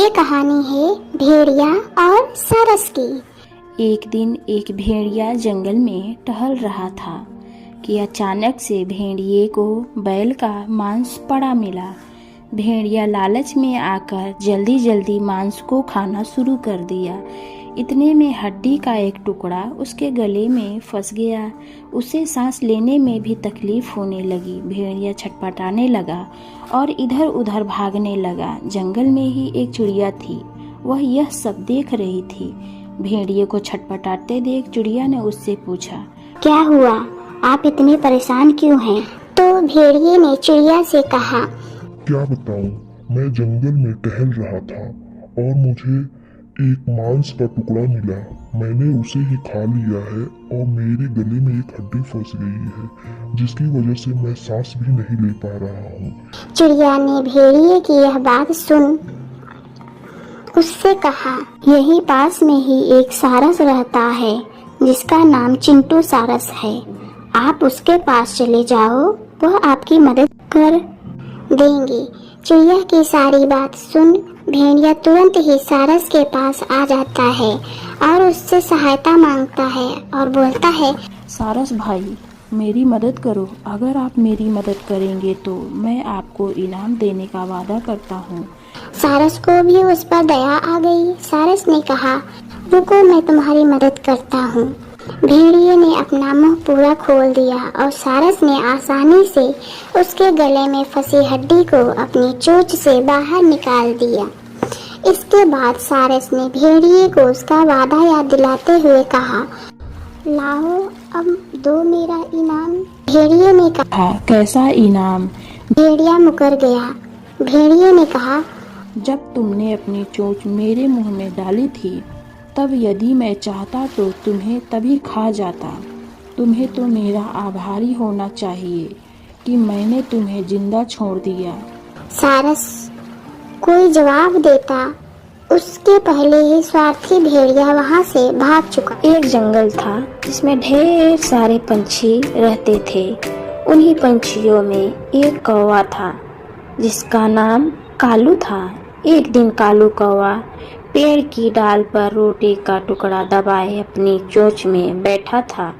ये कहानी है भेड़िया और सारस की। एक दिन एक भेड़िया जंगल में टहल रहा था कि अचानक से भेड़िए को बैल का मांस पड़ा मिला। भेड़िया लालच में आकर जल्दी जल्दी मांस को खाना शुरू कर दिया। इतने में हड्डी का एक टुकड़ा उसके गले में फंस गया। उसे सांस लेने में भी तकलीफ होने लगी। भेड़िया छटपटाने लगा और इधर उधर भागने लगा। जंगल में ही एक चिड़िया थी, वह यह सब देख रही थी। भेड़िए को छटपटाते देख चिड़िया ने उससे पूछा, क्या हुआ, आप इतने परेशान क्यों हैं? तो भेड़िए ने चिड़िया से कहा, क्या बताऊं, मैं जंगल में टहल रहा था और मुझे एक मांस का टुकड़ा मिला। मैंने उसे ही खा लिया है और मेरे गले में एक हड्डी फंस गई है, जिसकी वजह से मैं सांस भी नहीं ले पा रहा हूँ। चिड़िया ने भेड़िए की यह बात सुन उससे कहा, यही पास में ही एक सारस रहता है जिसका नाम चिंटू सारस है। आप उसके पास चले जाओ, वह आपकी मदद कर देंगे। चिड़िया की सारी बात सुन भेड़िया तुरंत ही सारस के पास आ जाता है और उससे सहायता मांगता है और बोलता है, सारस भाई, मेरी मदद करो। अगर आप मेरी मदद करेंगे तो मैं आपको इनाम देने का वादा करता हूँ। सारस को भी उस पर दया आ गई। सारस ने कहा, रुको, मैं तुम्हारी मदद करता हूँ। भेड़िए ने अपना मुंह पूरा खोल दिया और सारस ने आसानी से उसके गले में फंसी हड्डी को अपनी चोंच से बाहर निकाल दिया। इसके बाद सारस ने भेड़िए को उसका वादा याद दिलाते हुए कहा, लाओ अब दो मेरा इनाम। भेड़िए ने कहा, कैसा इनाम? भेड़िया मुकर गया। भेड़िए ने कहा, जब तुमने अपनी चोंच मेरे मुंह में डाली थी तब यदि मैं चाहता तो तुम्हें तभी खा जाता। तुम्हें तो मेरा आभारी होना चाहिए कि मैंने तुम्हें जिंदा छोड़ दिया। सारस कोई जवाब देता उसके पहले ही स्वार्थी भेड़िया वहाँ से भाग चुका। एक जंगल था जिसमें ढेर सारे पंछी रहते थे। उन्हीं पंछियों में एक कौवा था जिसका नाम कालू था। एक दिन कालू कौवा पेड़ की डाल पर रोटी का टुकड़ा दबाए अपनी चोंच में बैठा था।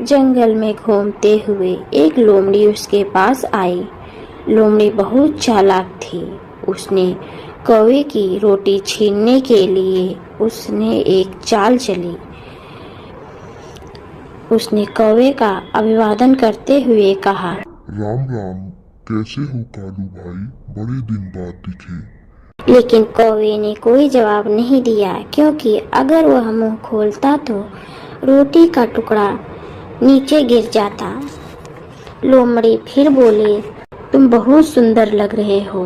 जंगल में घूमते हुए एक लोमड़ी उसके पास आई। लोमड़ी बहुत चालाक थी। उसने कौवे की रोटी छीनने के लिए उसने एक चाल चली। उसने कौवे का अभिवादन करते हुए कहा, राम राम, कैसे हो कालू भाई, बड़े दिन बाद दिखे। लेकिन कौवे ने कोई जवाब नहीं दिया, क्योंकि अगर वह मुंह खोलता तो रोटी का टुकड़ा नीचे गिर जाता। लोमड़ी फिर बोले, तुम बहुत सुंदर लग रहे हो।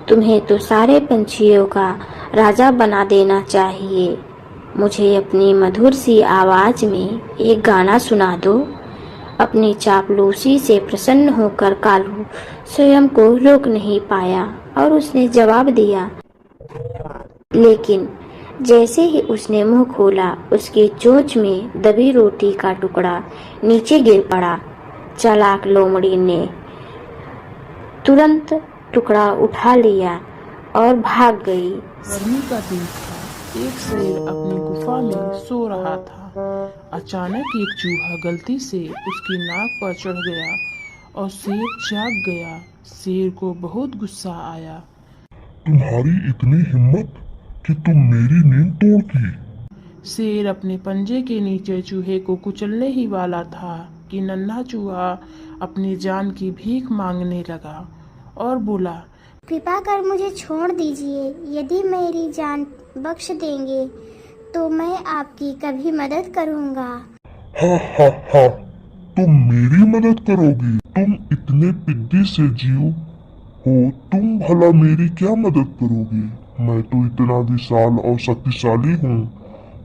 तुम्हें तो सारे पंछियों का राजा बना देना चाहिए। मुझे अपनी मधुर सी आवाज में एक गाना सुना दो। अपनी चापलूसी से प्रसन्न होकर कालू स्वयं को रोक नहीं पाया और उसने जवाब दिया। लेकिन जैसे ही उसने मुंह खोला उसकी चोंच में दबी रोटी का टुकड़ा नीचे गिर पड़ा। चालाक लोमड़ी ने तुरंत टुकड़ा उठा लिया और भाग गई। गर्मी का दिन था। एक शेर अपनी गुफा में सो रहा था। अचानक एक चूहा गलती से उसकी नाक पर चढ़ गया और शेर जाग गया। शेर को बहुत गुस्सा आया। तुम्हारी इतनी हिम्मत कि तुम मेरी नींद तोड़ दी। शेर अपने पंजे के नीचे चूहे को कुचलने ही वाला था कि नन्हा चूहा अपनी जान की भीख मांगने लगा और बोला, कृपा कर मुझे छोड़ दीजिए। यदि मेरी जान बख्श देंगे तो मैं आपकी कभी मदद करूंगा। हा हा हा, तुम मेरी मदद करोगी? तुम इतने पिद्दी से जीव हो, तुम भला मेरी क्या मदद करोगी? मैं तो इतना विशाल और शक्तिशाली हूँ,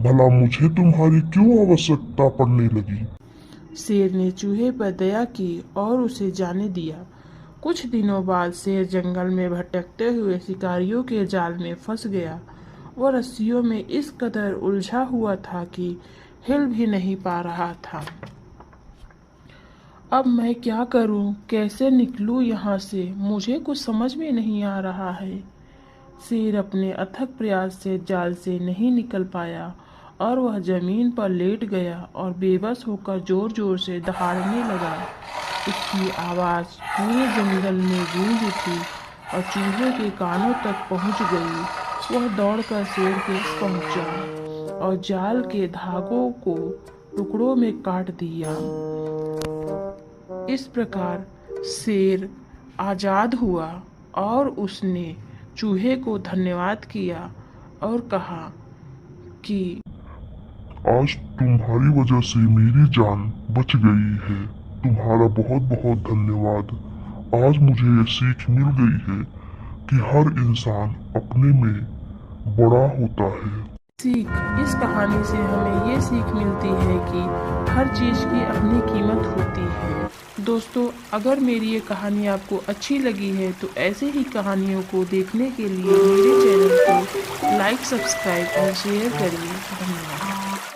भला मुझे तुम्हारी क्यों आवश्यकता पड़ने लगी? शेर ने चूहे पर दया की और उसे जाने दिया। कुछ दिनों बाद शेर जंगल में भटकते हुए शिकारियों के जाल में फंस गया। वो रस्सियों में इस कदर उलझा हुआ था कि हिल भी नहीं पा रहा था। अब मैं क्या करूं? कैसे निकलूं यहाँ से? मुझे कुछ समझ में नहीं आ रहा है। शेर अपने अथक प्रयास से जाल से नहीं निकल पाया और वह जमीन पर लेट गया और बेबस होकर जोर जोर से दहाड़ने लगा। उसकी आवाज़ पूरे जंगल में गूंज उठी और चूहे के कानों तक पहुंच गई। वह दौड़कर शेर के पहुंचा और जाल के धागों को टुकड़ों में काट दिया। इस प्रकार शेर आज़ाद हुआ और उसने चूहे को धन्यवाद किया और कहा कि आज तुम्हारी वजह से मेरी जान बच गई है। तुम्हारा बहुत बहुत धन्यवाद। आज मुझे ये सीख मिल गई है कि हर इंसान अपने में बड़ा होता है। सीख, इस कहानी से हमें ये सीख मिलती है कि हर चीज़ की अपनी कीमत होती है। दोस्तों, अगर मेरी ये कहानी आपको अच्छी लगी है तो ऐसे ही कहानियों को देखने के लिए मेरे चैनल को लाइक, सब्सक्राइब और शेयर करिए। धन्यवाद।